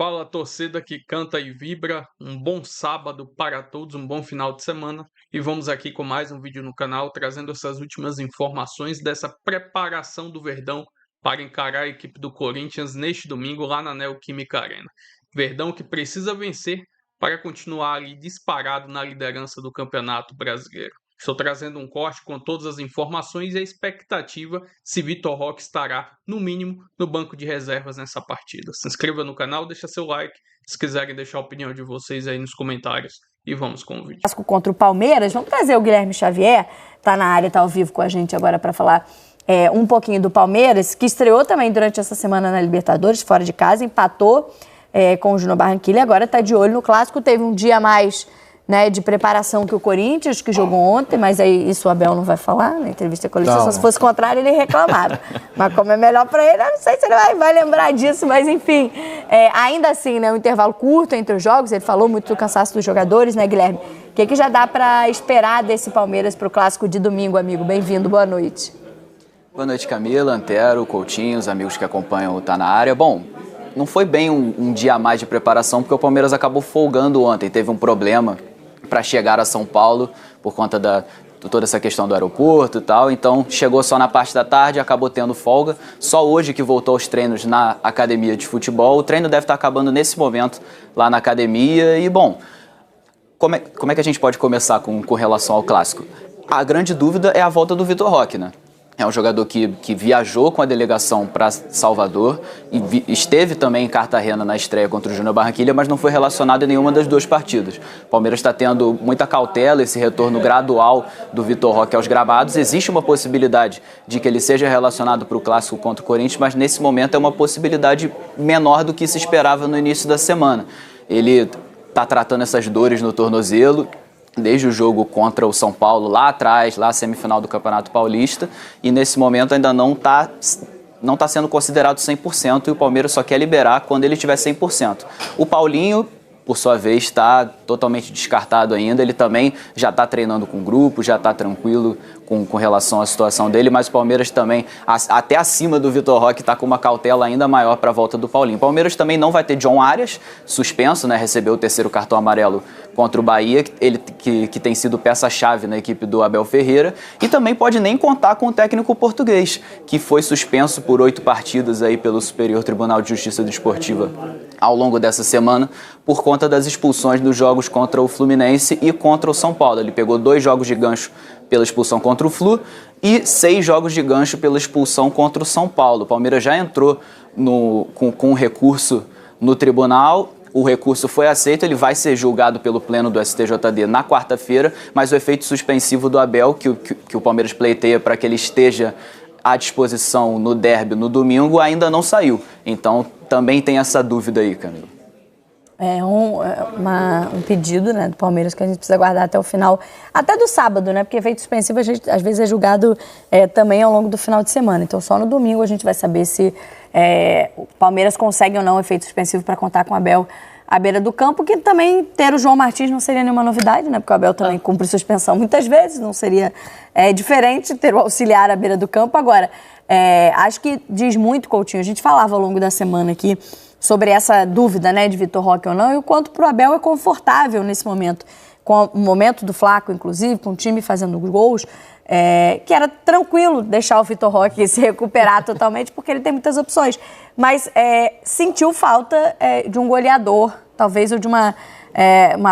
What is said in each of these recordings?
Fala, torcida que canta e vibra. Um bom sábado para todos, um bom final de semana. E vamos aqui com mais um vídeo no canal, trazendo essas últimas informações dessa preparação do Verdão para encarar a equipe do Corinthians neste domingo lá na Neoquímica Arena. Verdão que precisa vencer para continuar ali disparado na liderança do Campeonato Brasileiro. Estou trazendo um corte com todas as informações e a expectativa se Vitor Roque estará, no mínimo, no banco de reservas nessa partida. Se inscreva no canal, deixa seu like, se quiserem deixar a opinião de vocês aí nos comentários. E vamos com o vídeo. Contra o Palmeiras, vamos trazer o Guilherme Xavier, tá na área, tá ao vivo com a gente agora para falar um pouquinho do Palmeiras, que estreou também durante essa semana na Libertadores, fora de casa, empatou com o Júnior Barranquilla e agora tá de olho no Clássico, teve um dia a mais, né, de preparação que o Corinthians, que jogou ontem, mas aí isso o Abel não vai falar na entrevista coletiva, só se fosse contrário ele reclamava. Mas como é melhor para ele, eu não sei se ele vai lembrar disso, mas enfim, ainda assim, né, um intervalo curto entre os jogos, ele falou muito do cansaço dos jogadores, né, Guilherme? O que já dá para esperar desse Palmeiras para o Clássico de domingo, amigo? Bem-vindo, boa noite. Boa noite, Camila, Antero, Coutinho, os amigos que acompanham o Tá Na Área. Bom, não foi bem um dia a mais de preparação, porque o Palmeiras acabou folgando ontem, teve um problema para chegar a São Paulo por conta de toda essa questão do aeroporto e tal, então chegou só na parte da tarde, acabou tendo folga, só hoje que voltou aos treinos na academia de futebol, o treino deve estar acabando nesse momento lá na academia e, bom, como é que a gente pode começar com relação ao Clássico? A grande dúvida é a volta do Vitor Roque, né? É um jogador que viajou com a delegação para Salvador e esteve também em Cartagena na estreia contra o Júnior Barranquilla, mas não foi relacionado em nenhuma das duas partidas. O Palmeiras está tendo muita cautela, esse retorno gradual do Vitor Roque aos gramados. Existe uma possibilidade de que ele seja relacionado para o Clássico contra o Corinthians, mas nesse momento é uma possibilidade menor do que se esperava no início da semana. Ele está tratando essas dores no tornozelo desde o jogo contra o São Paulo lá atrás, lá semifinal do Campeonato Paulista, e nesse momento ainda não está sendo considerado 100% e o Palmeiras só quer liberar quando ele tiver 100%. O Paulinho, por sua vez, está totalmente descartado ainda, ele também já está treinando com o grupo, já está tranquilo com relação à situação dele, mas o Palmeiras também, até acima do Vitor Roque, está com uma cautela ainda maior para a volta do Paulinho. O Palmeiras também não vai ter John Arias, suspenso, né, recebeu o terceiro cartão amarelo contra o Bahia, ele que tem sido peça-chave na equipe do Abel Ferreira, e também pode nem contar com o técnico português, que foi suspenso por 8 partidas aí pelo Superior Tribunal de Justiça Desportiva ao longo dessa semana, por conta das expulsões dos jogos contra o Fluminense e contra o São Paulo. Ele pegou 2 jogos de gancho pela expulsão contra o Flu e 6 jogos de gancho pela expulsão contra o São Paulo. O Palmeiras já entrou com um recurso no tribunal, o recurso foi aceito, ele vai ser julgado pelo pleno do STJD na quarta-feira, mas o efeito suspensivo do Abel, que o Palmeiras pleiteia para que ele esteja à disposição no derby no domingo, ainda não saiu. Então também tem essa dúvida aí, Camila. É um pedido, né, do Palmeiras que a gente precisa guardar até o final, até do sábado, né? Porque efeito suspensivo a gente, às vezes é julgado também ao longo do final de semana. Então só no domingo a gente vai saber se o Palmeiras consegue ou não efeito suspensivo para contar com o Abel à beira do campo, que também ter o João Martins não seria nenhuma novidade, né? Porque o Abel também cumpre suspensão muitas vezes, não seria diferente ter o auxiliar à beira do campo. Agora, acho que diz muito, Coutinho, a gente falava ao longo da semana aqui sobre essa dúvida, né, de Vitor Roque ou não, e o quanto para o Abel é confortável nesse momento, com o momento do Flaco, inclusive, com o time fazendo gols, que era tranquilo deixar o Vitor Roque se recuperar totalmente, porque ele tem muitas opções, mas sentiu falta de um goleador, talvez, ou de uma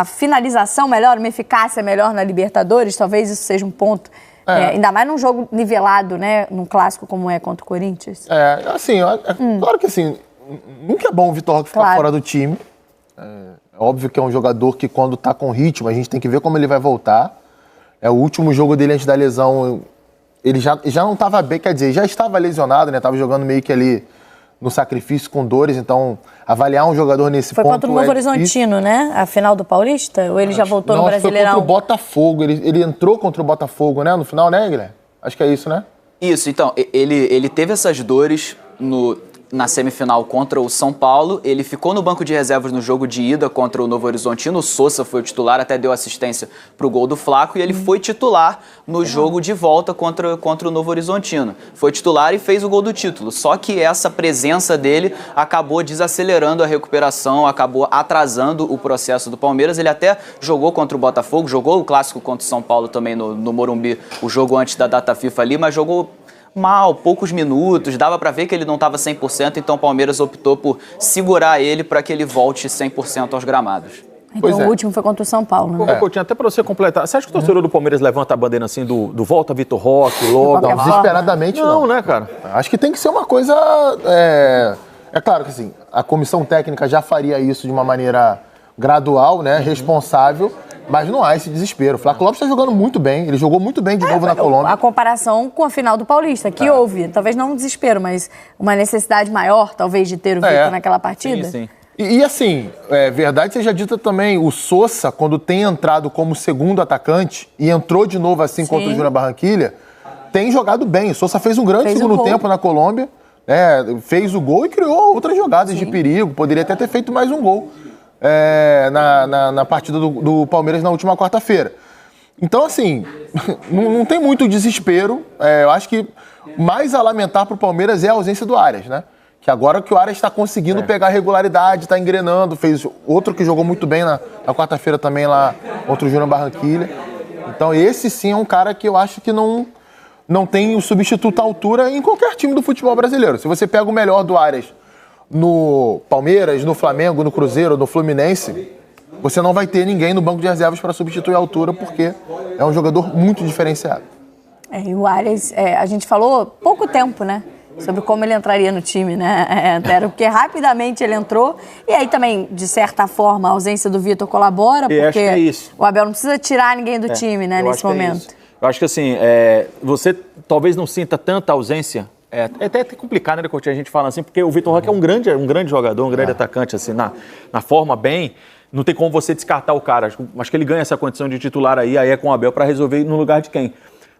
finalização melhor, uma eficácia melhor na Libertadores, talvez isso seja um ponto, ainda mais num jogo nivelado, né, num clássico como é contra o Corinthians. Claro que assim, nunca é bom o Vitor Roque ficar fora do time. É óbvio que é um jogador que, quando tá com ritmo, a gente tem que ver como ele vai voltar. O último jogo dele antes da lesão, ele já não estava bem, quer dizer, já estava lesionado, né? Tava jogando meio que ali no sacrifício com dores, então avaliar um jogador nesse ponto... Foi contra o Novo Horizontino, né? A final do Paulista? Ou ele já voltou no Brasileirão? Foi contra o Botafogo. Ele entrou contra o Botafogo, né? No final, né, Guilherme? Acho que é isso, né? Isso, então, ele teve essas dores na semifinal contra o São Paulo. Ele ficou no banco de reservas no jogo de ida contra o Novo Horizontino. O Sousa foi o titular, até deu assistência pro gol do Flaco, e ele foi titular no jogo de volta contra o Novo Horizontino. Foi titular e fez o gol do título. Só que essa presença dele acabou desacelerando a recuperação, acabou atrasando o processo do Palmeiras. Ele até jogou contra o Botafogo, jogou o clássico contra o São Paulo também no Morumbi, o jogo antes da data FIFA ali, mas jogou mal, poucos minutos, dava pra ver que ele não estava 100%, então o Palmeiras optou por segurar ele para que ele volte 100% aos gramados. Então o último foi contra o São Paulo, né? Coutinho, até pra você completar, você acha que o torcedor do Palmeiras levanta a bandeira assim do volta Vitor Roque, logo? Não, desesperadamente não, né, cara? Acho que tem que ser uma coisa... É claro que assim, a comissão técnica já faria isso de uma maneira gradual, né, responsável, mas não há esse desespero. O Flaco Lopes está jogando muito bem, ele jogou muito bem de novo na Colômbia. A comparação com a final do Paulista, que houve, talvez não um desespero, mas uma necessidade maior, talvez, de ter o Vitor naquela partida. Sim, sim. E assim, verdade seja dita também, o Sousa, quando tem entrado como segundo atacante e entrou de novo assim contra o Júnior Barranquilla, tem jogado bem. O Sousa fez um grande segundo tempo na Colômbia, fez o gol e criou outras jogadas de perigo, poderia até ter feito mais um gol na partida do Palmeiras na última quarta-feira. Então, assim, não tem muito desespero. Eu acho que mais a lamentar para o Palmeiras é a ausência do Arias, né? Que agora que o Arias está conseguindo pegar regularidade, está engrenando, fez outro que jogou muito bem na quarta-feira também lá contra o Júnior Barranquilla. Então esse sim é um cara que eu acho que não tem o substituto à altura em qualquer time do futebol brasileiro. Se você pega o melhor do Arias no Palmeiras, no Flamengo, no Cruzeiro, no Fluminense, você não vai ter ninguém no banco de reservas para substituir a altura, porque é um jogador muito diferenciado. E o Arias, a gente falou pouco tempo, né? Sobre como ele entraria no time, né, porque rapidamente ele entrou, e aí também, de certa forma, a ausência do Vitor colabora, porque acho que é isso. O Abel não precisa tirar ninguém do time, né, nesse momento. Eu acho que assim, você talvez não sinta tanta ausência, é até complicado, né, Coutinho, a gente fala assim, porque o Vitor Roque é um grande jogador, um grande atacante, assim, na forma bem, não tem como você descartar o cara, acho que ele ganha essa condição de titular aí é com o Abel para resolver no lugar de quem?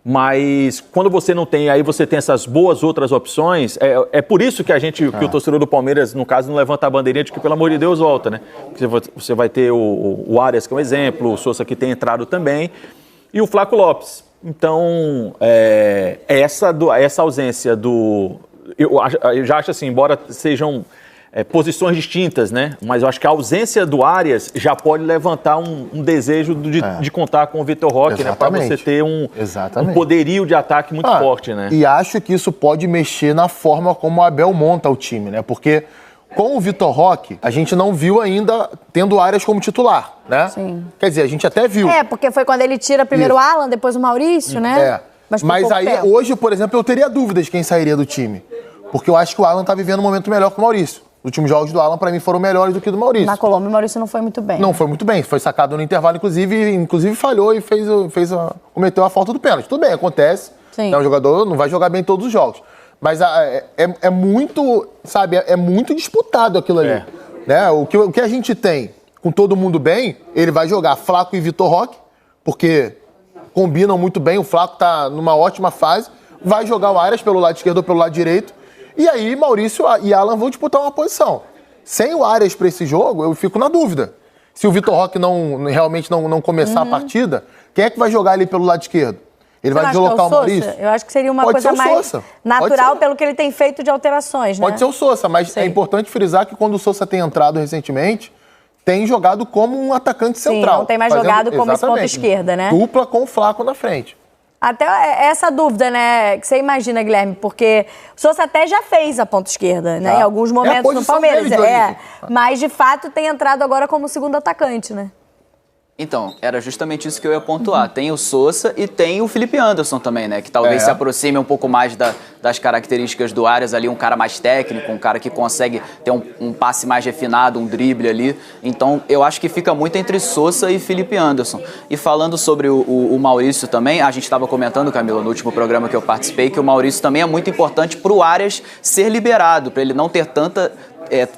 Mas quando você não tem, aí você tem essas boas outras opções, é por isso que que o torcedor do Palmeiras, no caso, não levanta a bandeirinha de que, pelo amor de Deus, volta, né? Porque você vai ter o Arias, que é um exemplo, o Sousa, que tem entrado também, e o Flaco Lopes. Então, essa ausência eu já acho assim, embora sejam posições distintas, né? Mas eu acho que a ausência do Arias já pode levantar um desejo de contar com o Vitor Roque, né? Para você ter um poderio de ataque muito forte, né? E acho que isso pode mexer na forma como o Abel monta o time, né? Porque com o Vitor Roque, a gente não viu ainda tendo o Arias como titular, né? Sim. Quer dizer, a gente até viu. Porque foi quando ele tira primeiro o Alan, depois o Maurício, né? Mas aí, hoje, por exemplo, eu teria dúvidas de quem sairia do time. Porque eu acho que o Alan tá vivendo um momento melhor que o Maurício. Os últimos jogos do Alan, para mim, foram melhores do que do Maurício. Na Colômbia, o Maurício não foi muito bem. Não foi muito bem. Foi sacado no intervalo, inclusive falhou e cometeu a falta do pênalti. Tudo bem, acontece. Sim. O jogador não vai jogar bem todos os jogos. Mas é muito, sabe, é muito disputado aquilo ali. Né? O que a gente tem com todo mundo bem, ele vai jogar Flaco e Vitor Roque, porque combinam muito bem, o Flaco tá numa ótima fase, vai jogar o Arias pelo lado esquerdo ou pelo lado direito, e aí Maurício e Alan vão disputar uma posição. Sem o Arias para esse jogo, eu fico na dúvida. Se o Vitor Roque realmente não começar a partida, quem é que vai jogar ali pelo lado esquerdo? Ele vai deslocar o Maurício? Eu acho que seria uma coisa mais natural pelo que ele tem feito de alterações, né? Pode ser o Sousa, mas é importante frisar que quando o Sousa tem entrado recentemente, tem jogado como um atacante central. Não tem mais jogado como esse ponta esquerda, né? Dupla com o Flaco na frente. Até essa dúvida, né, que você imagina, Guilherme, porque o Sousa até já fez a ponta esquerda, né, em alguns momentos no Palmeiras. Mas, de fato, tem entrado agora como segundo atacante, né? Então, era justamente isso que eu ia pontuar. Tem o Sousa e tem o Felipe Anderson também, né? Que talvez se aproxime um pouco mais das características do Arias ali, um cara mais técnico, um cara que consegue ter um passe mais refinado, um drible ali. Então, eu acho que fica muito entre Sousa e Felipe Anderson. E falando sobre o Maurício também, a gente estava comentando, Camila, no último programa que eu participei, que o Maurício também é muito importante para o Arias ser liberado, para ele não ter tanta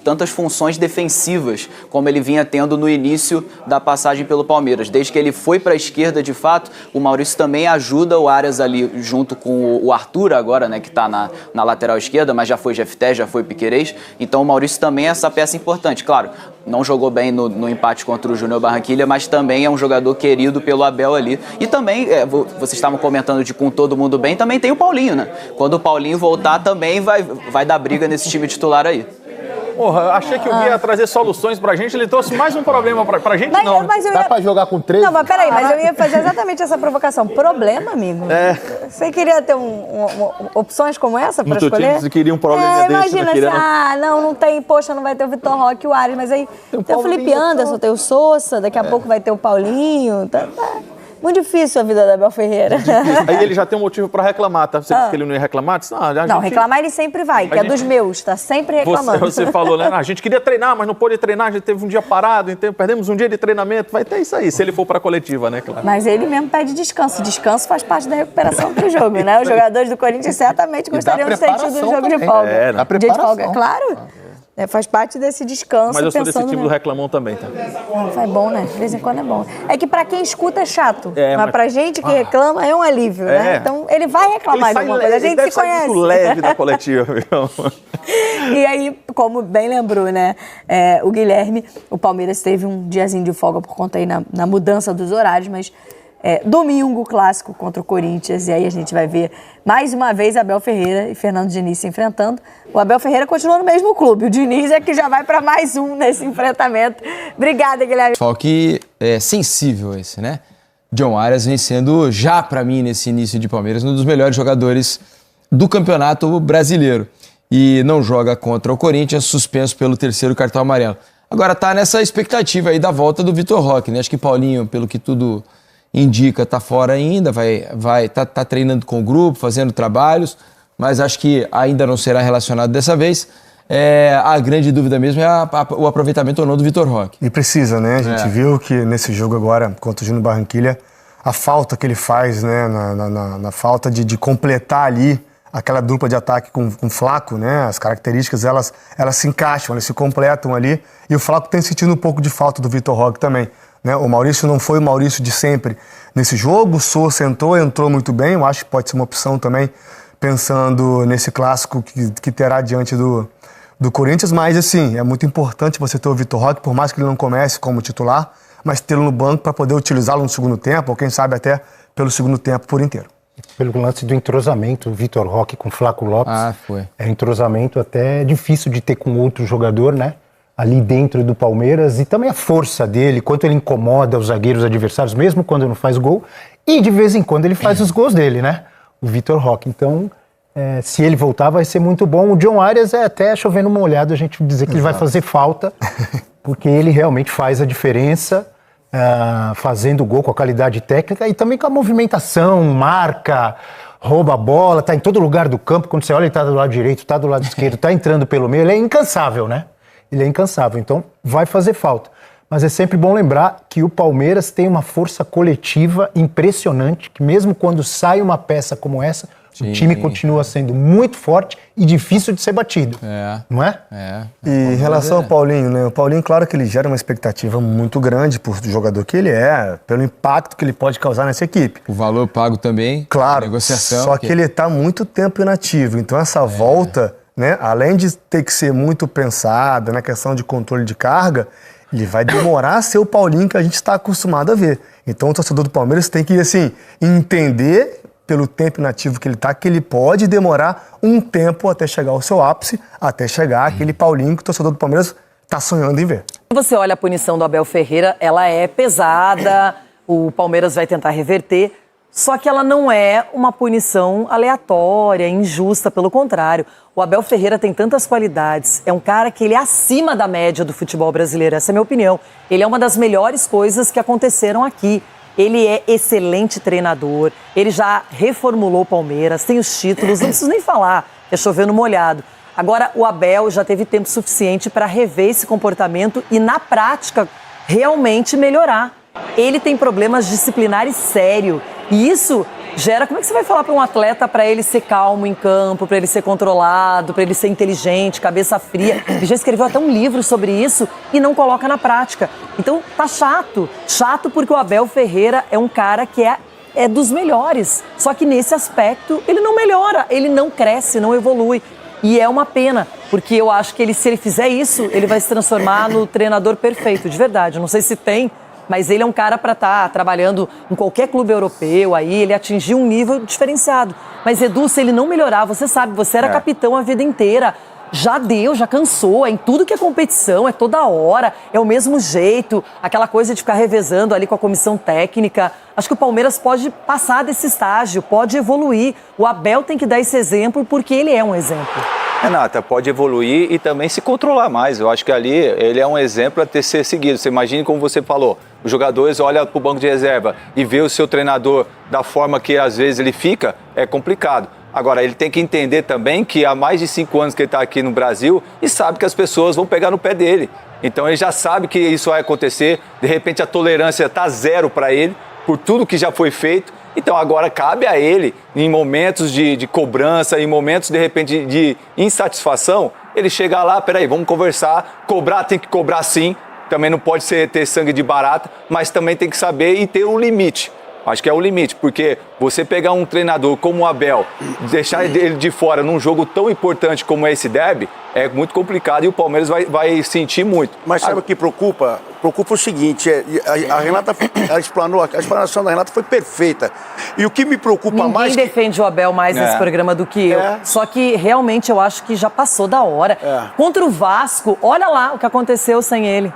tantas funções defensivas como ele vinha tendo no início da passagem pelo Palmeiras. Desde que ele foi para a esquerda, de fato, o Maurício também ajuda o Arias ali junto com o Arthur agora, né, que está na lateral esquerda, mas já foi Jefté, já foi Piquerez. Então o Maurício também é essa peça importante. Claro, não jogou bem no empate contra o Júnior Barranquilla, mas também é um jogador querido pelo Abel ali. E também, vocês estavam comentando de com todo mundo bem, também tem o Paulinho, né? Quando o Paulinho voltar, também vai dar briga nesse time titular aí. Porra, achei que o Gui ia trazer soluções pra gente, ele trouxe mais um problema pra gente, não. Dá pra jogar com 13? Não, mas peraí, mas eu ia fazer exatamente essa provocação. Problema, amigo? Você queria ter opções como essa pra escolher? Você queria um problema desse, imagina, assim, não tem, poxa, não vai ter o Vitor Roque e o Arias, mas aí tem o Felipe Anderson, tem o Sousa, daqui a pouco vai ter o Paulinho, tá. Muito difícil a vida da Abel Ferreira. Aí ele já tem um motivo pra reclamar, tá? Você disse que ele não ia reclamar? Disse, não, reclamar ele sempre vai, que é dos meus, tá sempre reclamando. Você falou, né? A gente queria treinar, mas não pôde treinar, a gente teve um dia parado, então perdemos um dia de treinamento. Vai ter isso aí, se ele for pra coletiva, né? Claro. Mas ele mesmo pede descanso. Descanso faz parte da recuperação pro jogo, né? Os jogadores do Corinthians certamente gostariam de ter tido um jogo de folga. Da preparação. De folga, claro. Faz parte desse descanso. Mas eu sou desse time do reclamão também, tá? Foi bom, né? De vez em quando é bom. É que pra quem escuta é chato. Mas pra gente que reclama é um alívio, né? Então ele vai reclamar de alguma coisa. A gente se conhece. Muito leve da coletiva, viu? E aí, como bem lembrou, né? O Guilherme, o Palmeiras teve um diazinho de folga por conta aí na mudança dos horários, mas domingo, clássico contra o Corinthians, e aí a gente vai ver mais uma vez Abel Ferreira e Fernando Diniz se enfrentando. O Abel Ferreira continua no mesmo clube, o Diniz é que já vai para mais um nesse enfrentamento. Obrigada, Guilherme. Desfalque sensível esse, né? John Arias vem sendo, já para mim, nesse início de Palmeiras, um dos melhores jogadores do Campeonato Brasileiro. E não joga contra o Corinthians, suspenso pelo 3º cartão amarelo. Agora tá nessa expectativa aí da volta do Vitor Roque, né? Acho que Paulinho, pelo que tudo indica, tá fora ainda, tá treinando com o grupo, fazendo trabalhos, mas acho que ainda não será relacionado dessa vez. A grande dúvida mesmo é o aproveitamento ou não do Vitor Roque. E precisa, né? A gente viu que nesse jogo agora contra o Júnior Barranquilla, a falta que ele faz, né? Na falta de completar ali aquela dupla de ataque com o Flaco, né? As características, elas se encaixam, elas se completam ali. E o Flaco tem sentido um pouco de falta do Vitor Roque também. Né? O Maurício não foi o Maurício de sempre nesse jogo, o Sousa entrou muito bem, eu acho que pode ser uma opção também, pensando nesse clássico que terá diante do Corinthians, mas assim, é muito importante você ter o Vitor Roque, por mais que ele não comece como titular, mas tê-lo no banco para poder utilizá-lo no segundo tempo, ou quem sabe até pelo segundo tempo por inteiro. Pelo lance do entrosamento, o Vitor Roque com o Flaco Lopes, foi. É um entrosamento até difícil de ter com outro jogador, né? Ali dentro do Palmeiras, e também a força dele, quanto ele incomoda os zagueiros adversários, mesmo quando não faz gol, e de vez em quando ele faz os gols dele, né? O Vitor Roque. Então, se ele voltar, vai ser muito bom. O John Arias é até chovendo molhado a gente dizer que ele vai fazer falta, porque ele realmente faz a diferença, fazendo gol com a qualidade técnica e também com a movimentação, marca, rouba a bola, tá em todo lugar do campo. Quando você olha, ele tá do lado direito, tá do lado esquerdo, tá entrando pelo meio, ele é incansável, né? Ele é incansável, então vai fazer falta. Mas é sempre bom lembrar que o Palmeiras tem uma força coletiva impressionante, que mesmo quando sai uma peça como essa, o time continua sendo muito forte e difícil de ser batido, não é? E em relação ao Paulinho, né? O Paulinho, claro que ele gera uma expectativa muito grande por jogador que ele é, pelo impacto que ele pode causar nessa equipe. O valor pago também, claro, negociação. Só que ele está muito tempo inativo, então essa volta, né, além de ter que ser muito pensada na questão de controle de carga, ele vai demorar a ser o Paulinho que a gente está acostumado a ver. Então o torcedor do Palmeiras tem que, assim, entender pelo tempo inativo que ele está, que ele pode demorar um tempo até chegar ao seu ápice, até chegar aquele Paulinho que o torcedor do Palmeiras está sonhando em ver. Você olha a punição do Abel Ferreira, ela é pesada, o Palmeiras vai tentar reverter, só que ela não é uma punição aleatória, injusta, pelo contrário. O Abel Ferreira tem tantas qualidades, é um cara que ele é acima da média do futebol brasileiro, essa é a minha opinião. Ele é uma das melhores coisas que aconteceram aqui. Ele é excelente treinador, ele já reformulou o Palmeiras, tem os títulos, não preciso nem falar, é chovendo molhado. Agora, o Abel já teve tempo suficiente para rever esse comportamento e, na prática, realmente melhorar. Ele tem problemas disciplinares sérios e isso gera. Como é que você vai falar para um atleta para ele ser calmo em campo, para ele ser controlado, para ele ser inteligente, cabeça fria? Ele já escreveu até um livro sobre isso e não coloca na prática. Então tá chato. Chato porque o Abel Ferreira é um cara que é dos melhores. Só que nesse aspecto ele não melhora, ele não cresce, não evolui. E é uma pena, porque eu acho que se ele fizer isso, ele vai se transformar no treinador perfeito, de verdade. Eu não sei se tem, mas ele é um cara para estar trabalhando em qualquer clube europeu, aí ele atingiu um nível diferenciado. Mas, Edu, se ele não melhorar, você sabe, você era capitão a vida inteira. Já deu, já cansou, é em tudo que é competição, é toda hora, é o mesmo jeito, aquela coisa de ficar revezando ali com a comissão técnica. Acho que o Palmeiras pode passar desse estágio, pode evoluir. O Abel tem que dar esse exemplo porque ele é um exemplo. Renata, pode evoluir e também se controlar mais. Eu acho que ali ele é um exemplo a ser seguido. Você imagina como você falou, os jogadores olham para o banco de reserva e vê o seu treinador da forma que às vezes ele fica, é complicado. Agora, ele tem que entender também que há mais de 5 anos que ele está aqui no Brasil e sabe que as pessoas vão pegar no pé dele. Então ele já sabe que isso vai acontecer, de repente a tolerância está zero para ele, por tudo que já foi feito. Então agora cabe a ele, em momentos de cobrança, em momentos de repente de insatisfação, ele chegar lá, peraí, vamos conversar, cobrar tem que cobrar sim, também não pode ter sangue de barata, mas também tem que saber e ter um limite. Acho que é o limite, porque você pegar um treinador como o Abel, deixar ele de fora num jogo tão importante como esse derby, é muito complicado e o Palmeiras vai sentir muito. Mas sabe o que preocupa? Preocupa o seguinte, a Renata, a explanação da Renata foi perfeita. E o que me preocupa mais... Ninguém defende o Abel mais nesse programa do que eu. Só que realmente eu acho que já passou da hora. Contra o Vasco, olha lá o que aconteceu sem ele.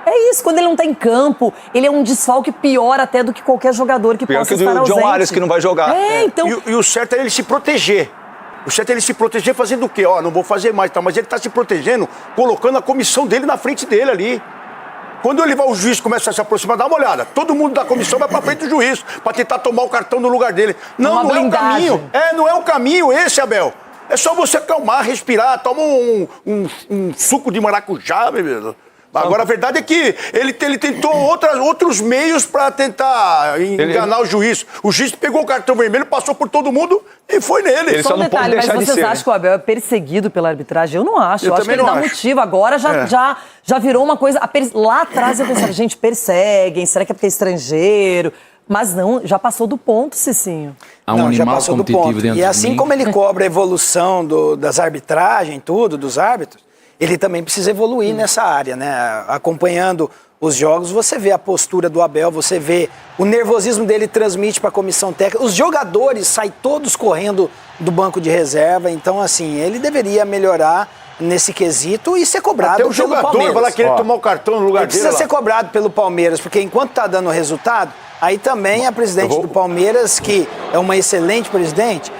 É isso, quando ele não tá em campo, ele é um desfalque pior até do que qualquer jogador que possa estar ausente. Pior que o John Arias, que não vai jogar. Então... E o certo é ele se proteger. O certo é ele se proteger fazendo o quê? Não vou fazer mais, tá? Mas ele tá se protegendo, colocando a comissão dele na frente dele ali. Quando o juiz começa a se aproximar, dá uma olhada. Todo mundo da comissão vai pra frente do juiz, pra tentar tomar o cartão no lugar dele. Não é o caminho. Não é o caminho esse, Abel. É só você acalmar, respirar, toma um suco de maracujá, bebê. Agora, a verdade é que ele tentou outros meios para tentar enganar o juiz. O juiz pegou o cartão vermelho, passou por todo mundo e foi nele. Ele só não pode deixar de ser. Mas vocês acham que o Abel é perseguido pela arbitragem? Eu não acho. Eu acho que ele dá motivo. Agora já virou uma coisa... Lá atrás eu pensava, gente, perseguem. Será que é porque é estrangeiro? Mas não, já passou do ponto, Cicinho. Há um animal competitivo dentro. E assim como ele cobra a evolução das arbitragens, dos árbitros, ele também precisa evoluir nessa área, né? Acompanhando os jogos, você vê a postura do Abel, você vê o nervosismo dele transmite para a comissão técnica. Os jogadores saem todos correndo do banco de reserva, então assim, ele deveria melhorar nesse quesito e ser cobrado pelo Palmeiras. O jogador vai lá querer tomar o cartão no lugar dele. Precisa ser cobrado pelo Palmeiras, porque enquanto tá dando resultado, aí também a presidente do Palmeiras, que é uma excelente presidente,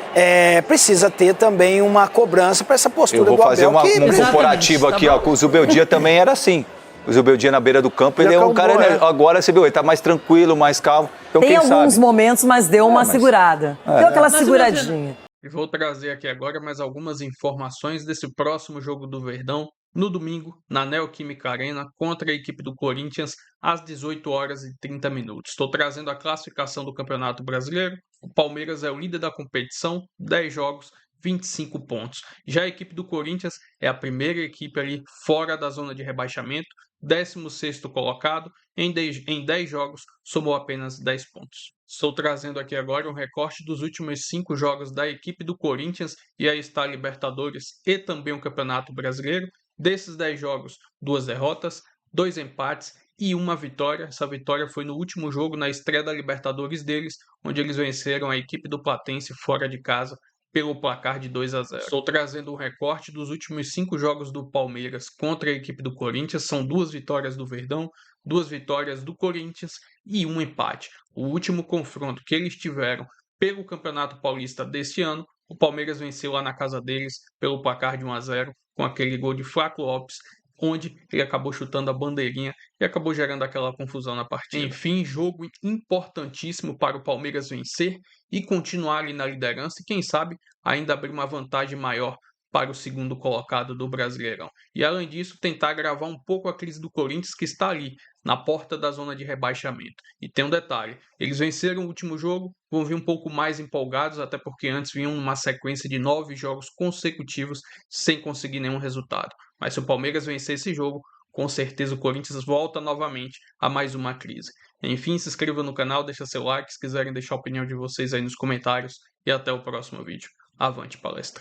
precisa ter também uma cobrança para essa postura do Abel. Eu vou fazer um comparativo aqui, ó, com o Zubeldia também era assim. O Zubeldia na beira do campo, ele é um cara... Agora você viu, ele tá mais tranquilo, mais calmo. Então, tem alguns momentos, mas deu uma segurada. Deu aquela seguradinha. E vou trazer aqui agora mais algumas informações desse próximo jogo do Verdão, no domingo, na Neoquímica Arena, contra a equipe do Corinthians, às 18h30. Estou trazendo a classificação do Campeonato Brasileiro. O Palmeiras é o líder da competição, 10 jogos, 25 pontos. Já a equipe do Corinthians é a primeira equipe ali fora da zona de rebaixamento, 16º colocado, em 10 jogos somou apenas 10 pontos. Estou trazendo aqui agora um recorte dos últimos 5 jogos da equipe do Corinthians e aí está a Libertadores e também o Campeonato Brasileiro. Desses 10 jogos, 2 derrotas, 2 empates e 1 vitória. Essa vitória foi no último jogo, na estreia da Libertadores deles, onde eles venceram a equipe do Platense fora de casa pelo placar de 2-0. Estou trazendo um recorte dos últimos 5 jogos do Palmeiras contra a equipe do Corinthians. São 2 vitórias do Verdão, 2 vitórias do Corinthians e 1 empate. O último confronto que eles tiveram pelo Campeonato Paulista deste ano, o Palmeiras venceu lá na casa deles pelo placar de 1-0, com aquele gol de Flaco Lopes, onde ele acabou chutando a bandeirinha e acabou gerando aquela confusão na partida. Enfim, jogo importantíssimo para o Palmeiras vencer e continuar ali na liderança e quem sabe ainda abrir uma vantagem maior para o segundo colocado do Brasileirão. E além disso, tentar agravar um pouco a crise do Corinthians, que está ali, na porta da zona de rebaixamento. E tem um detalhe, eles venceram o último jogo, vão vir um pouco mais empolgados, até porque antes vinham numa sequência de 9 jogos consecutivos sem conseguir nenhum resultado. Mas se o Palmeiras vencer esse jogo, com certeza o Corinthians volta novamente a mais uma crise. Enfim, se inscreva no canal, deixa seu like, se quiserem deixar a opinião de vocês aí nos comentários, e até o próximo vídeo. Avante palestra!